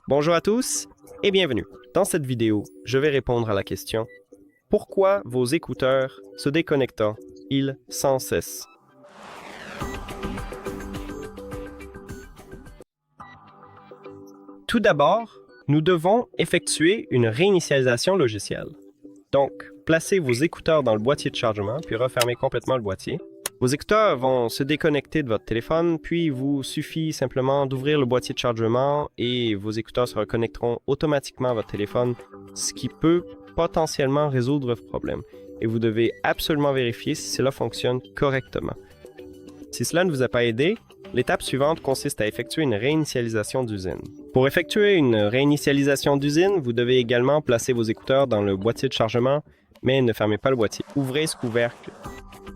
Bonjour à tous et bienvenue. Dans cette vidéo, je vais répondre à la question « Pourquoi vos écouteurs se déconnectent-ils sans cesse ?» Tout d'abord, nous devons effectuer une réinitialisation logicielle. Donc, placez vos écouteurs dans le boîtier de chargement, puis refermez complètement le boîtier. Vos écouteurs vont se déconnecter de votre téléphone, puis il vous suffit simplement d'ouvrir le boîtier de chargement et vos écouteurs se reconnecteront automatiquement à votre téléphone, ce qui peut potentiellement résoudre votre problème. Et vous devez absolument vérifier si cela fonctionne correctement. Si cela ne vous a pas aidé, l'étape suivante consiste à effectuer une réinitialisation d'usine. Pour effectuer une réinitialisation d'usine, vous devez également placer vos écouteurs dans le boîtier de chargement, mais ne fermez pas le boîtier. Ouvrez ce couvercle.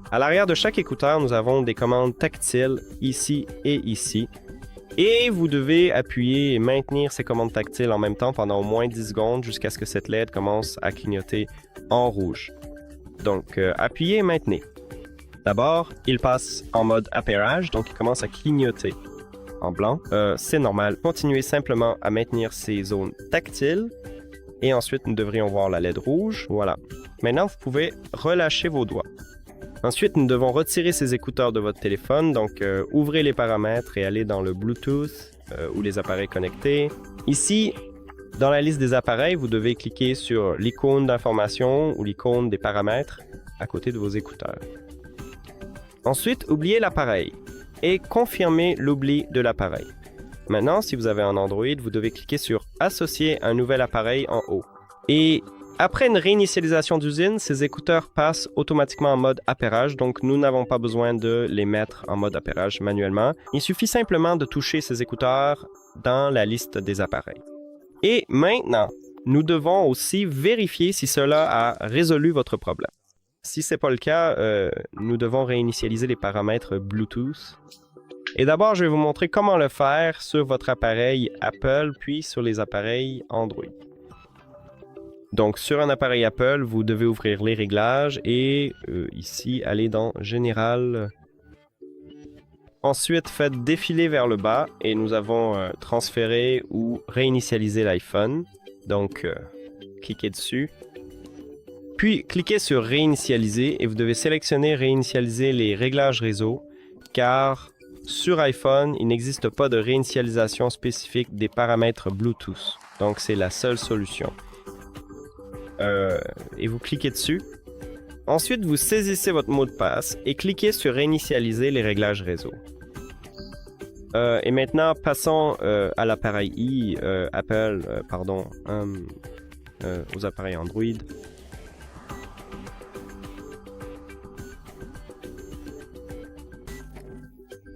À l'arrière de chaque écouteur, nous avons des commandes tactiles ici et ici. Et vous devez appuyer et maintenir ces commandes tactiles en même temps pendant au moins 10 secondes jusqu'à ce que cette LED commence à clignoter en rouge. Donc, appuyez et maintenez. D'abord, il passe en mode appairage, donc il commence à clignoter en blanc. C'est normal. Continuez simplement à maintenir ces zones tactiles. Et ensuite, nous devrions voir la LED rouge. Voilà. Maintenant, vous pouvez relâcher vos doigts. Ensuite, nous devons retirer ces écouteurs de votre téléphone, donc ouvrez les paramètres et allez dans le Bluetooth ou les appareils connectés. Ici, dans la liste des appareils, vous devez cliquer sur l'icône d'information ou l'icône des paramètres à côté de vos écouteurs. Ensuite, oubliez l'appareil et confirmez l'oubli de l'appareil. Maintenant, si vous avez un Android, vous devez cliquer sur « Associer un nouvel appareil » en haut. Et après une réinitialisation d'usine, ces écouteurs passent automatiquement en mode appairage, donc nous n'avons pas besoin de les mettre en mode appairage manuellement. Il suffit simplement de toucher ces écouteurs dans la liste des appareils. Et maintenant, nous devons aussi vérifier si cela a résolu votre problème. Si ce n'est pas le cas, nous devons réinitialiser les paramètres Bluetooth. Et d'abord, je vais vous montrer comment le faire sur votre appareil Apple, puis sur les appareils Android. Donc, sur un appareil Apple, vous devez ouvrir les réglages et ici, aller dans Général. Ensuite, faites défiler vers le bas et nous avons transféré ou réinitialisé l'iPhone. Donc, cliquez dessus. Puis, cliquez sur Réinitialiser et vous devez sélectionner Réinitialiser les réglages réseau car sur iPhone, il n'existe pas de réinitialisation spécifique des paramètres Bluetooth. Donc, c'est la seule solution. Et vous cliquez dessus. Ensuite, vous saisissez votre mot de passe et cliquez sur Réinitialiser les réglages réseau. Et maintenant, passons à l'appareil Apple, aux appareils Android.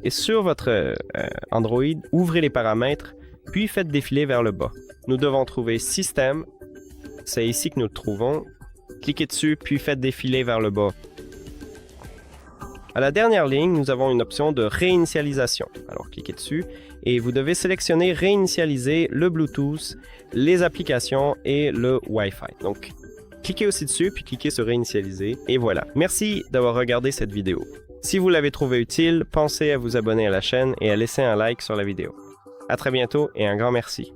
Et sur votre Android, ouvrez les paramètres, puis faites défiler vers le bas. Nous devons trouver Système. C'est ici que nous le trouvons. Cliquez dessus, puis faites défiler vers le bas. À la dernière ligne, nous avons une option de réinitialisation. Alors, cliquez dessus et vous devez sélectionner Réinitialiser le Bluetooth, les applications et le Wi-Fi. Donc, cliquez aussi dessus, puis cliquez sur Réinitialiser. Et voilà. Merci d'avoir regardé cette vidéo. Si vous l'avez trouvé utile, pensez à vous abonner à la chaîne et à laisser un like sur la vidéo. À très bientôt et un grand merci.